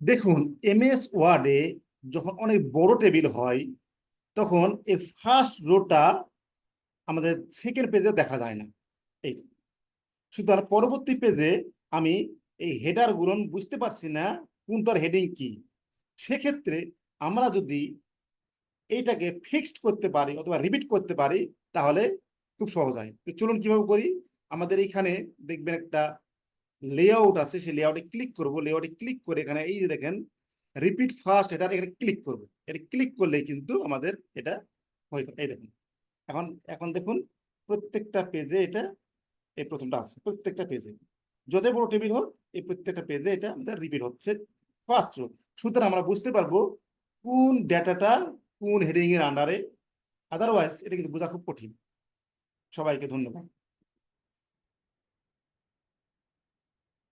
দেখুন, এমএস ওয়ার্ডে যখন অনেক বড় টেবিল হয় তখন এই ফার্স্ট রোটা আমাদের সেকেন্ড পেজে দেখা যায় না। এই সুতরাং পরবর্তী পেজে আমি এই হেডার গুলো বুঝতে পারছি না কোনটার হেডিং কি। সেক্ষেত্রে আমরা যদি এইটাকে ফিক্সড করতে পারি অথবা রিপিট করতে পারি তাহলে খুব সহজ হয়। চলুন কিভাবে করি। আমাদের এইখানে দেখবেন একটা লেআউট আছে, সেই লেআউটে ক্লিক করব। লেআউটে ক্লিক করে এখানে এই যে দেখেন রিপিট ফার্স্ট, এটা এখানে ক্লিক করব। এটা ক্লিক করলেই কিন্তু আমাদের এটা হয়ে এই দেখুন। এখন এখন দেখুন প্রত্যেকটা পেজে এটা এই প্রথমটা আছে, প্রত্যেকটা পেজে যত বড় টেবিল হোক এই প্রত্যেকটা পেজে এটা আমাদের রিপিট হচ্ছে ফার্স্ট রো। সুতরাং আমরা বুঝতে পারবো কোন ডেটাটা কোন হেডিং এর আন্ডারে। আদারওয়াইজ এটা কিন্তু বোঝা খুব কঠিন। সবাইকে ধন্যবাদ।